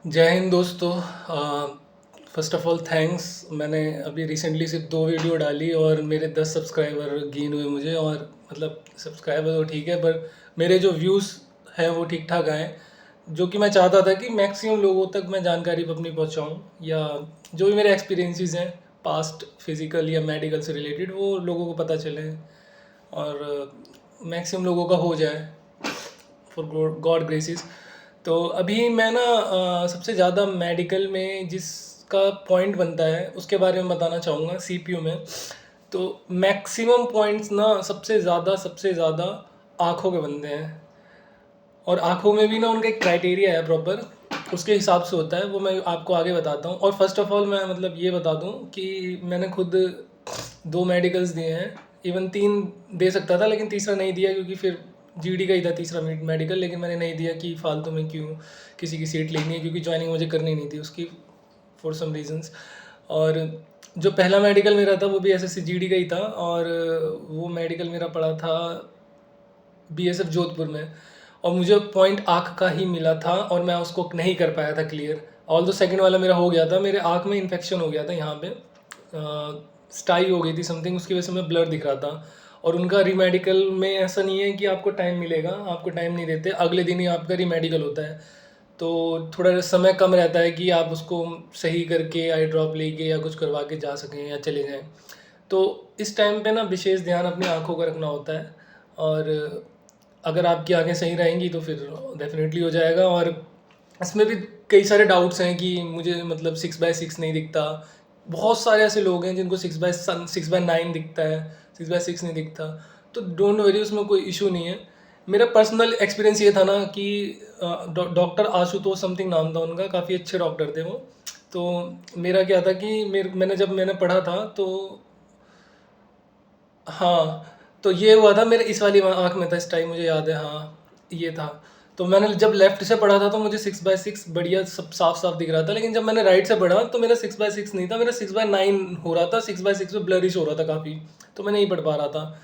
जय हिंद दोस्तों। First of all thanks. मैंने अभी रिसेंटली सिर्फ 2 वीडियो डाली और मेरे 10 सब्सक्राइबर गेन हुए मुझे। और मतलब सब्सक्राइबर तो ठीक है, पर मेरे जो व्यूज़ हैं वो ठीक ठाक आए, जो कि मैं चाहता था कि मैक्सिमम लोगों तक मैं जानकारी अपनी पहुंचाऊं, या जो भी मेरे एक्सपीरियंसेस हैं पास्ट फिज़िकल या मेडिकल से रिलेटेड वो लोगों को पता चले और मैक्सिमम लोगों का हो जाए फॉर गॉड ग्रेसिस। तो अभी मैं ना सबसे ज़्यादा मेडिकल में जिसका पॉइंट बनता है उसके बारे में बताना चाहूँगा। सीपीयू में तो मैक्सिमम पॉइंट्स ना सबसे ज़्यादा आँखों के बनते हैं। और आँखों में भी ना उनका एक क्राइटेरिया है प्रॉपर, उसके हिसाब से होता है, वो मैं आपको आगे बताता हूँ। और फर्स्ट ऑफ ऑल मैं मतलब ये बता दूँ कि मैंने खुद 2 मेडिकल्स दिए हैं। इवन 3 दे सकता था लेकिन तीसरा नहीं दिया, क्योंकि फिर जीडी का ही था तीसरा मेडिकल, लेकिन मैंने नहीं दिया कि फालतू में क्यों किसी की सीट लेनी है, क्योंकि ज्वाइनिंग मुझे करनी नहीं थी उसकी फॉर सम रीजंस। और जो पहला मेडिकल मेरा था वो भी एसएससी जीडी का ही था, और वो मेडिकल मेरा पड़ा था बीएसएफ जोधपुर में। और मुझे पॉइंट आँख का ही मिला था और मैं उसको नहीं कर पाया था क्लियर। ऑल दो सेकेंड वाला मेरा हो गया था, मेरे आँख में इन्फेक्शन हो गया था यहाँ पे, स्टाई हो गई थी समथिंग, उसकी वजह से मैं ब्लर दिख रहा था। और उनका रीमेडिकल में ऐसा नहीं है कि आपको टाइम मिलेगा, आपको टाइम नहीं देते, अगले दिन ही आपका रीमेडिकल होता है। तो थोड़ा समय कम रहता है कि आप उसको सही करके आई ड्रॉप लेके या कुछ करवा के जा सकें या चले जाएं। तो इस टाइम पे ना विशेष ध्यान अपनी आँखों का रखना होता है। और अगर आपकी आँखें सही रहेंगी तो फिर डेफिनेटली हो जाएगा। और इसमें भी कई सारे डाउट्स हैं कि मुझे मतलब 6/6 नहीं दिखता। बहुत सारे ऐसे लोग हैं जिनको 6/9 दिखता है, 6/6 नहीं दिखता। तो डोंट वरी, उसमें कोई इशू नहीं है। मेरा पर्सनल एक्सपीरियंस ये था ना कि डॉक्टर आशुतोष समथिंग नाम था उनका, काफ़ी अच्छे डॉक्टर थे वो। तो मेरा क्या था कि मैंने पढ़ा था तो हाँ, तो ये हुआ था मेरे इस वाली आँख में था इस टाइम, मुझे याद है। हाँ, ये था। तो मैंने जब लेफ्ट से पढ़ा था तो मुझे 6/6 बढ़िया सब साफ-साफ दिख रहा था, लेकिन जब मैंने राइट से पढ़ा तो मेरा 6/6 नहीं था, मेरा 6/9 हो रहा था। 6/6 में ब्लरिश हो रहा था काफ़ी, तो मैं नहीं पढ़ पा रहा था।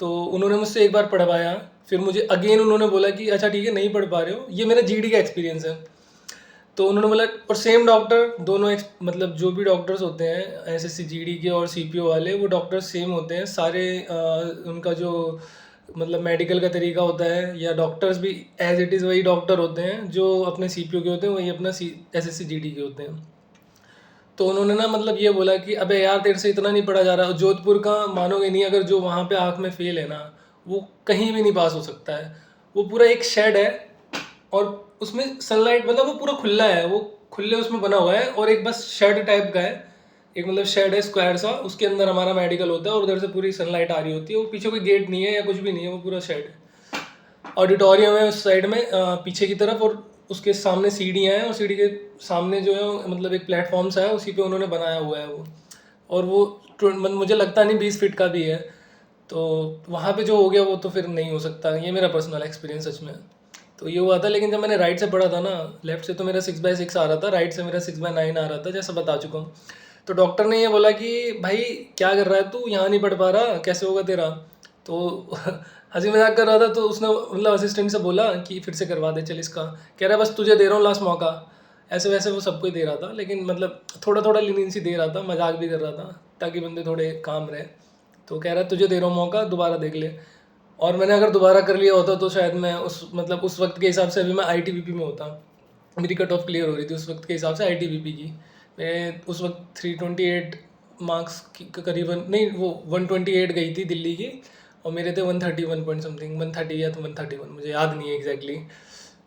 तो उन्होंने मुझसे एक बार पढ़वाया, फिर मुझे अगेन उन्होंने बोला कि अच्छा ठीक है, नहीं पढ़ पा रहे हो। ये मेरा जीडी का एक्सपीरियंस है। तो उन्होंने बोला, और सेम डॉक्टर दोनों मतलब जो भी डॉक्टर्स होते हैं एसएससी जीडी के और सीपीओ वाले, वो डॉक्टर्स सेम होते हैं सारे। उनका जो मतलब मेडिकल का तरीका होता है, या डॉक्टर्स भी एज इट इज़ वही डॉक्टर होते हैं जो अपने सीपीओ के होते हैं, वही अपना एसएससी जीडी के होते हैं। तो उन्होंने ना मतलब ये बोला कि अबे यार, तेरे से इतना नहीं पढ़ा जा रहा। जोधपुर का मानोगे नहीं, अगर जो वहाँ पे आँख में फेल है ना, वो कहीं भी नहीं पास हो सकता है। वो पूरा एक शेड है और उसमें सनलाइट, मतलब वो पूरा खुला है, वो खुले उसमें बना हुआ है, और एक बस शेड टाइप का है। एक मतलब शेड है स्क्वायर सा, उसके अंदर हमारा मेडिकल होता है और उधर से पूरी सनलाइट आ रही होती है। वो पीछे कोई गेट नहीं है या कुछ भी नहीं है, वो पूरा शेड है। ऑडिटोरियम है उस साइड में, पीछे की तरफ, और उसके सामने सीढ़ियाँ हैं, और सीढ़ी के सामने जो है मतलब एक प्लेटफॉर्म सा है, उसी पे उन्होंने बनाया हुआ है वो। और वो मुझे लगता नहीं 20 फीट का भी है। तो वहाँ पे जो हो गया वो तो फिर नहीं हो सकता। ये मेरा पर्सनल एक्सपीरियंस सच में। तो ये हुआ था, लेकिन जब मैंने राइट से पढ़ा था ना, लेफ्ट से तो मेरा 6/6 आ रहा था, राइट से मेरा 6/9 आ रहा था, जैसा बता चुका हूँ। तो डॉक्टर ने ये बोला कि भाई क्या कर रहा है तू, यहाँ नहीं पढ़ पा रहा, कैसे होगा तेरा। तो हंसी मजाक कर रहा था, तो उसने मतलब असिस्टेंट से बोला कि फिर से करवा दे चल इसका। कह रहा है बस तुझे दे रहा हूँ लास्ट मौका। ऐसे वैसे वो सबको ही दे रहा था, लेकिन मतलब थोड़ा थोड़ा लीनियंसी दे रहा था, मजाक भी कर रहा था ताकि बंदे थोड़े काम रहे। तो कह रहा है तुझे दे रहा हूँ मौका, दोबारा देख ले। और मैंने अगर दोबारा कर लिया होता तो शायद मैं उस वक्त के हिसाब से अभी मैं आईटीबीपी में होता। मेरी कट ऑफ क्लियर हो रही थी उस वक्त के हिसाब से आईटीबीपी की। मैं उस वक्त 328 मार्क्स की करीबन, नहीं वो 128 गई थी दिल्ली की, और मेरे थे 131 पॉइंट समथिंग, 130 या तो 131, मुझे याद नहीं है एग्जैक्टली।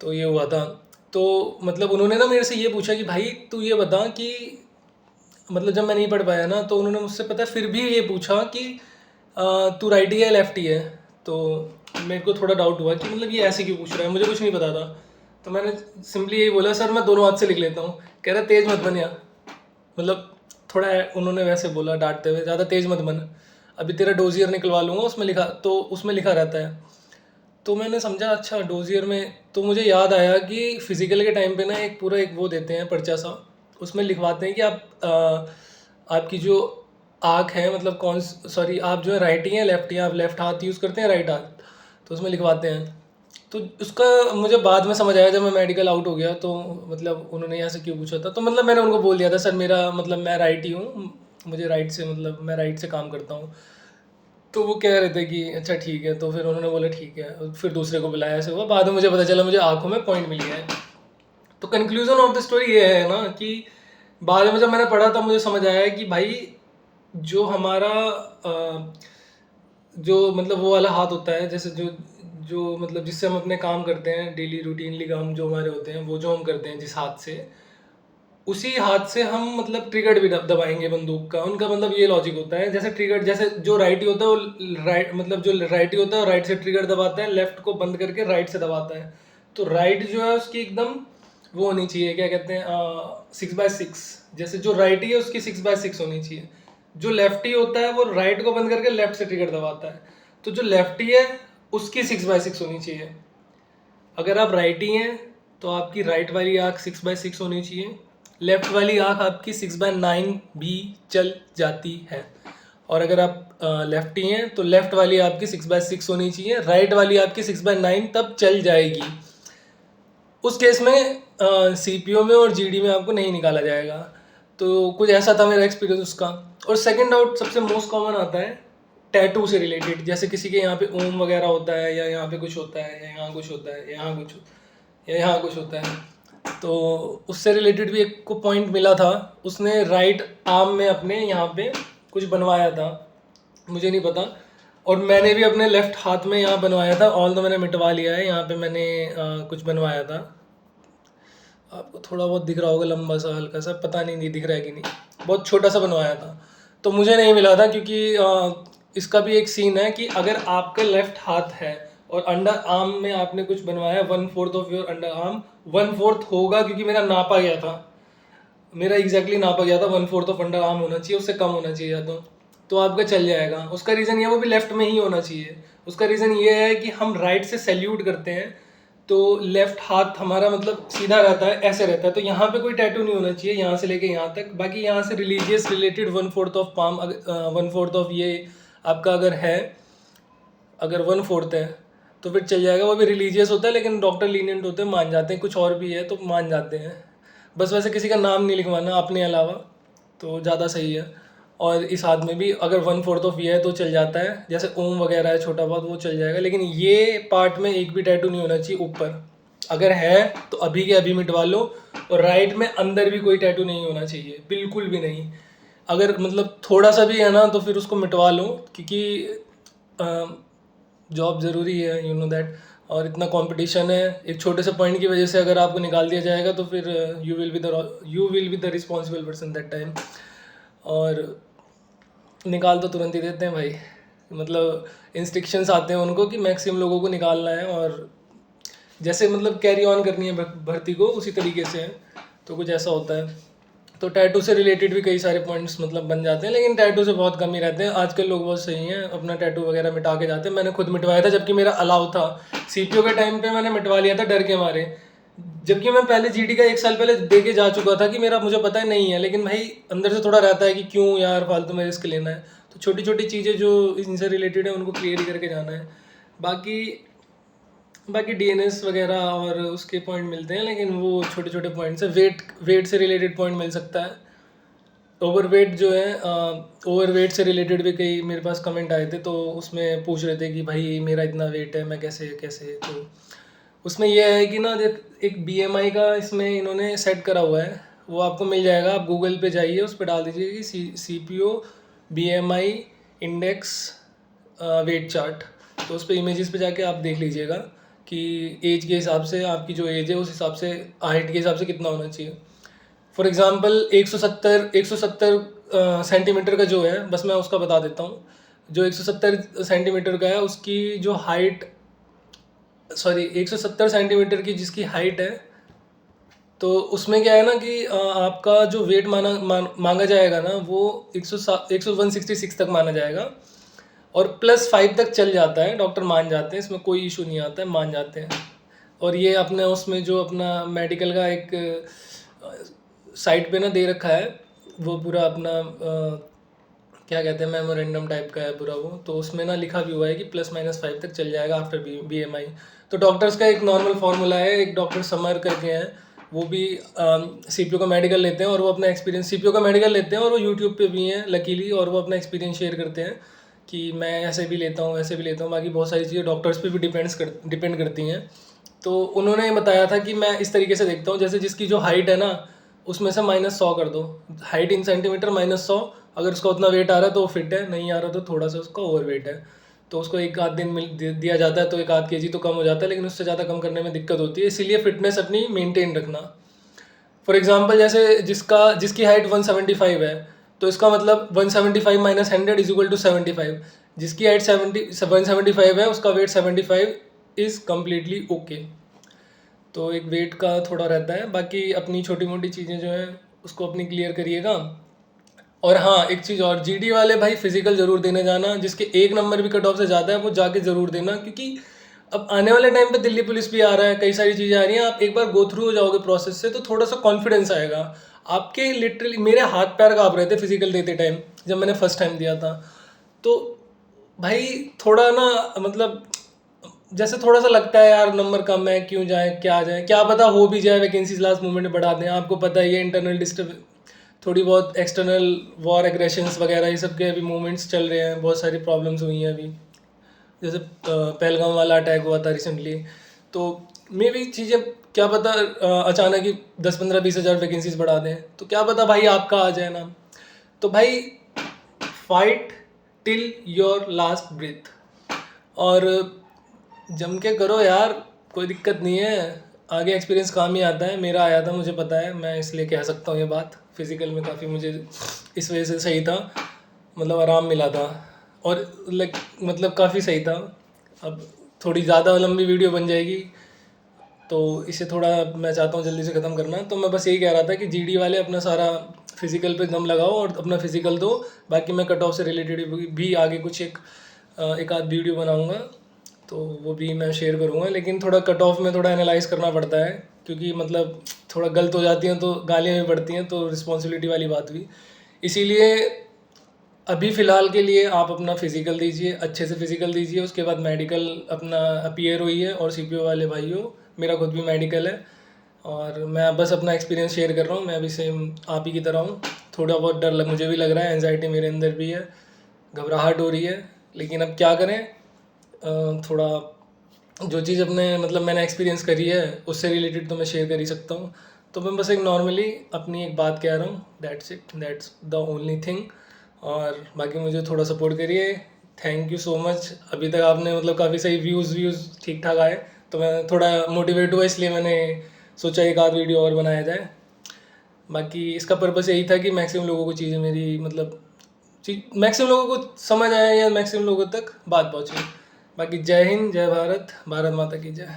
तो ये हुआ था। तो मतलब उन्होंने ना मेरे से ये पूछा कि भाई तू ये बता कि मतलब जब मैं नहीं पढ़ पाया ना, तो उन्होंने मुझसे पता है फिर भी ये पूछा कि तू राइटी है लेफ्टी है। तो मेरे को थोड़ा डाउट हुआ कि मतलब ये ऐसे क्यों पूछ रहा है, मुझे कुछ नहीं पता था। तो मैंने सिंपली यही बोला, सर मैं दोनों हाथ से लिख लेता हूँ। कह रहा तेज मत बन यार, मतलब थोड़ा उन्होंने वैसे बोला डांटते हुए, ज़्यादा तेज मत बन, अभी तेरा डोजियर निकलवा लूँगा, उसमें लिखा, तो उसमें लिखा रहता है। तो मैंने समझा अच्छा डोजियर में, तो मुझे याद आया कि फिजिकल के टाइम पे ना एक पूरा एक वो देते हैं पर्चा सा, उसमें लिखवाते हैं कि आपकी जो आँख है, मतलब कौन, सॉरी आप जो है राइटी हैं लेफ्टी हैं, आप लेफ्ट हाथ यूज़ करते हैं राइट हाथ, तो उसमें लिखवाते हैं। तो उसका मुझे बाद में समझ आया जब मैं मेडिकल आउट हो गया, तो मतलब उन्होंने यहाँ से क्यों पूछा था, तो मतलब मैंने उनको बोल दिया था सर मेरा मतलब मैं राइट ही हूँ, मुझे राइट से मतलब मैं राइट से काम करता हूँ। तो वो कह रहे थे कि अच्छा ठीक है, तो फिर उन्होंने बोला ठीक है, और फिर दूसरे को बुलाया, ऐसे हुआ, बाद में मुझे पता चला मुझे आंखों में पॉइंट मिल गया है। तो कंक्लूजन ऑफ द स्टोरी ये है ना कि बाद में जब मैंने पढ़ा तब मुझे समझ आया कि भाई जो हमारा जो मतलब वो वाला हाथ होता है, जैसे जो जो मतलब जिससे हम अपने काम करते हैं डेली रूटीनली काम जो हमारे होते हैं, वो जो हम करते हैं जिस हाथ से, उसी हाथ से हम मतलब ट्रिगर भी दबाएंगे बंदूक का। उनका मतलब ये लॉजिक होता है, जैसे ट्रिगर, जैसे जो राइटी होता है वो राइट मतलब जो राइटी होता है वो राइट से ट्रिगर दबाता है, लेफ्ट को बंद करके राइट से दबाता है। तो राइट जो है उसकी एकदम वो होनी चाहिए, क्या कहते हैं, 6/6। जैसे जो राइटी है उसकी 6/6 होनी चाहिए। जो लेफ्टी होता है वो राइट को बंद करके लेफ्ट से ट्रिगर दबाता है। तो जो लेफ्टी है उसकी 6/6 होनी चाहिए। अगर आप राइटी हैं तो आपकी राइट वाली आँख 6/6 होनी चाहिए, लेफ्ट वाली आँख आपकी 6/9 भी चल जाती है। और अगर आप लेफ्टी हैं तो लेफ्ट वाली आपकी 6/6 होनी चाहिए, राइट वाली आपकी 6/9 तब चल जाएगी। उस केस में सीपीओ में और जीडी में आपको नहीं निकाला जाएगा। तो कुछ ऐसा था मेरा एक्सपीरियंस उसका। और सेकंड डाउट सबसे मोस्ट कॉमन आता है टैटू से रिलेटेड, जैसे किसी के यहाँ पे ओम वगैरह होता है, या यहाँ पे कुछ होता है, या यहाँ कुछ होता है, या यहाँ कुछ होता है। तो उससे रिलेटेड भी एक को पॉइंट मिला था, उसने राइट आर्म में अपने यहाँ पे कुछ बनवाया था, मुझे नहीं पता। और मैंने भी अपने लेफ्ट हाथ में यहाँ बनवाया था, ऑल तो मैंने मिटवा लिया है, यहाँ पे मैंने कुछ बनवाया था। आपको थोड़ा बहुत दिख रहा होगा, लंबा सा हल्का सा, पता नहीं दिख रहा है कि नहीं, बहुत छोटा सा बनवाया था। तो मुझे नहीं मिला था क्योंकि इसका भी एक सीन है कि अगर आपका लेफ्ट हाथ है और अंडर आर्म में आपने कुछ बनवाया, 1/4 ऑफ योर अंडर आर्म, 1/4 होगा क्योंकि मेरा नापा गया था, मेरा एग्जैक्टली नापा गया था, 1/4 ऑफ अंडर आर्म होना चाहिए, उससे कम होना चाहिए या तो आपका चल जाएगा। उसका रीज़न ये, वो भी लेफ्ट में ही होना चाहिए। उसका रीज़न ये है कि हम राइट से सैल्यूट करते हैं, तो लेफ्ट हाथ हमारा मतलब सीधा रहता है, ऐसे रहता है। तो यहाँ पे कोई टैटू नहीं होना चाहिए यहाँ से लेके यहाँ तक। बाकी यहाँ से religious related 1/4 of palm, 1/4 of ये आपका अगर है, अगर 1/4 है तो फिर चल जाएगा। वो भी रिलीजियस होता है लेकिन डॉक्टर लीनियंट होते हैं, मान जाते हैं। कुछ और भी है तो मान जाते हैं। बस वैसे किसी का नाम नहीं लिखवाना अपने अलावा, तो ज़्यादा सही है। और इस हाथ में भी अगर 1/4 ऑफ ये है तो चल जाता है, जैसे ओम वगैरह है छोटा बहुत, वो चल जाएगा। लेकिन ये पार्ट में एक भी टैटू नहीं होना चाहिए ऊपर। अगर है तो अभी के अभी मिटवा लो। और राइट में अंदर भी कोई टैटू नहीं होना चाहिए, बिल्कुल भी नहीं। अगर मतलब थोड़ा सा भी है ना तो फिर उसको मिटवा लो, क्योंकि जॉब ज़रूरी है, यू नो दैट। और इतना कंपटीशन है, एक छोटे से पॉइंट की वजह से अगर आपको निकाल दिया जाएगा तो फिर you will be the responsible person that time. और निकाल तो तुरंत ही देते हैं भाई, मतलब इंस्ट्रक्शंस आते हैं उनको कि मैक्सिमम लोगों को निकालना है, और जैसे मतलब कैरी ऑन करनी है भर्ती को, उसी तरीके से है। तो कुछ ऐसा होता है। तो टैटू से रिलेटेड भी कई सारे पॉइंट्स मतलब बन जाते हैं, लेकिन टैटू से बहुत कम ही रहते हैं। आजकल लोग बहुत सही हैं, अपना टैटू वगैरह मिटा के जाते हैं। मैंने खुद मिटवाया था जबकि मेरा अलाउ था, सीपीओ के टाइम पे मैंने मिटवा लिया था डर के मारे, जबकि मैं पहले जीडी का 1 साल पहले दे के जा चुका था कि मेरा मुझे पता है नहीं है। लेकिन भाई अंदर से थोड़ा रहता है कि क्यों यार फालतू में रिस्क लेना है। तो छोटी छोटी चीज़ें जो इनसे रिलेटेड है उनको क्लियर ही करके जाना है। बाकी बाकी डीएनएस वगैरह और उसके पॉइंट मिलते हैं, लेकिन वो छोटे छोटे पॉइंट्स है। वेट से रिलेटेड पॉइंट मिल सकता है। ओवरवेट जो है, ओवरवेट से रिलेटेड भी कई मेरे पास कमेंट आए थे, तो उसमें पूछ रहे थे कि भाई मेरा इतना वेट है, मैं कैसे कैसे। तो उसमें यह है कि ना, एक बीएमआई का इसमें इन्होंने सेट करा हुआ है, वो आपको मिल जाएगा। आप गूगल पे जाइए, उस पर डाल दीजिए कि CPO BMI index weight chart. तो उस पर इमेजेस पे जाके आप देख लीजिएगा कि एज के हिसाब से, आपकी जो एज है उस हिसाब से, हाइट के हिसाब से कितना होना चाहिए। फॉर एग्जांपल 170 सेंटीमीटर का जो है, बस मैं उसका बता देता हूँ। जो 170 सेंटीमीटर का है उसकी जो हाइट, सॉरी 170 सेंटीमीटर की जिसकी हाइट है, तो उसमें क्या है ना कि आपका जो वेट मांगा जाएगा ना, वो 166 तक माना जाएगा। और +5 तक चल जाता है, डॉक्टर मान जाते हैं, इसमें कोई इशू नहीं आता है, मान जाते हैं। और ये अपने उसमें जो अपना मेडिकल का एक साइट पे ना दे रखा है, वो पूरा अपना क्या कहते हैं, मेमोरेंडम टाइप का है पूरा वो। तो उसमें ना लिखा भी हुआ है कि +-5 तक चल जाएगा आफ्टर बीएमआई। तो डॉक्टर्स का एक नॉर्मल फार्मूला है, एक डॉक्टर समर करके हैं, वो भी सीपीयू का मेडिकल लेते हैं और वो अपना एक्सपीरियंस सीपीयू का मेडिकल लेते हैं और वो यूट्यूब पे भी हैं लकीली, और वो अपना एक्सपीरियंस शेयर करते हैं कि मैं ऐसे भी लेता हूँ, ऐसे भी लेता हूँ। बाकी बहुत सारी चीज़ें डॉक्टर्स पे भी डिपेंड करती हैं। तो उन्होंने बताया था कि मैं इस तरीके से देखता हूँ, जैसे जिसकी जो हाइट है ना, उसमें से -100 कर दो, हाइट इन सेंटीमीटर -100, अगर उसका उतना वेट आ रहा है तो वो फिट है, नहीं आ रहा तो थोड़ा सा उसका ओवर वेट है, तो उसको एक आध दिन दिया जाता है, तो एक आध केजी तो कम हो जाता है, लेकिन उससे ज़्यादा कम करने में दिक्कत होती है, इसीलिए फिटनेस अपनी मेंटेन रखना। फॉर एग्जांपल जैसे जिसकी हाइट 175 है, तो इसका मतलब 175 माइनस 100 इज इक्वल टू 75। जिसकी हाइट 175 है, उसका वेट 75 इज़ कम्प्लीटली ओके। तो एक वेट का थोड़ा रहता है, बाकी अपनी छोटी मोटी चीज़ें जो हैं उसको अपनी क्लियर करिएगा। और हाँ, एक चीज़ और, जीडी वाले भाई फिजिकल ज़रूर देने जाना, जिसके 1 नंबर भी कट ऑफ से ज़्यादा है वो जाके ज़रूर देना, क्योंकि अब आने वाले टाइम पे दिल्ली पुलिस भी आ रहा है, कई सारी चीज़ें आ रही हैं, आप एक बार गो थ्रू हो जाओगे प्रोसेस से तो थोड़ा सा कॉन्फिडेंस आएगा आपके। लिटरली मेरे हाथ पैर काँप रहे थे फिजिकल देते टाइम, जब मैंने फर्स्ट टाइम दिया था। तो भाई थोड़ा ना, मतलब जैसे थोड़ा सा लगता है यार नंबर कम है, क्यों जाए, क्या जाए, क्या पता हो भी जाए, वैकेंसीज लास्ट मोमेंट में बढ़ा दें। आपको पता है ये इंटरनल डिस्टर्ब, थोड़ी बहुत एक्सटर्नल वॉर एग्रेशंस वगैरह ये सब के अभी मूवमेंट्स चल रहे हैं, बहुत सारी प्रॉब्लम्स हुई हैं अभी, जैसे पहलगाम वाला अटैक हुआ था रिसेंटली। तो मे भी चीज़ें, क्या पता अचानक ही 10-15-20 हज़ार वैकेंसीज बढ़ा दें, तो क्या पता भाई आपका आ जाए ना। तो भाई fight till your last breath, और जम के करो यार, कोई दिक्कत नहीं है, आगे एक्सपीरियंस काम ही आता है। मेरा आया था, मुझे पता है, मैं इसलिए कह सकता हूँ ये बात। फिज़िकल में काफ़ी मुझे इस वजह से सही था, मतलब आराम मिला था, और मतलब काफ़ी सही था। अब थोड़ी ज़्यादा लंबी वीडियो बन जाएगी, तो इसे थोड़ा मैं चाहता हूँ जल्दी से ख़त्म करना। तो मैं बस यही कह रहा था कि जीडी वाले अपना सारा फिज़िकल पे दम लगाओ और अपना फिज़िकल दो। बाकी मैं कट ऑफ से रिलेटेड भी आगे कुछ एक आध वीडियो बनाऊँगा, तो वो भी मैं शेयर करूँगा। लेकिन थोड़ा कट ऑफ में थोड़ा एनालाइज़ करना पड़ता है, क्योंकि मतलब थोड़ा गलत हो जाती हैं तो गालियाँ भी पड़ती हैं, तो रिस्पॉन्सिबिलिटी वाली बात भी। इसीलिए अभी फ़िलहाल के लिए आप अपना फ़िज़िकल दीजिए, अच्छे से फ़िज़िकल दीजिए, उसके बाद मेडिकल अपना अपीयर होइए। और सीपीओ वाले भाइयों, मेरा खुद भी मेडिकल है, और मैं बस अपना एक्सपीरियंस शेयर कर रहा हूँ। मैं भी सेम आप ही की तरह हूँ, थोड़ा बहुत डर मुझे भी लग रहा है, एंजाइटी मेरे अंदर भी है, घबराहट हो रही है, लेकिन अब क्या करें। थोड़ा जो चीज़ अपने मतलब मैंने एक्सपीरियंस करी है उससे रिलेटेड तो मैं शेयर कर ही सकता हूँ। तो मैं बस एक नॉर्मली अपनी एक बात कह रहा हूँ, that's it, that's the only thing. और बाकी मुझे थोड़ा सपोर्ट करिए, थैंक यू सो मच। अभी तक आपने मतलब काफ़ी सही व्यूज़ ठीक ठाक आए, तो मैं थोड़ा मोटिवेट हुआ, इसलिए मैंने सोचा एक आध वीडियो और बनाया जाए। बाकी इसका पर्पस यही था कि मैक्सिमम लोगों को चीज़ें मेरी मतलब मैक्सिमम लोगों को समझ आए या मैक्सिमम लोगों तक बात पहुँचे। बाकी जय हिंद, जय भारत, भारत माता की जय।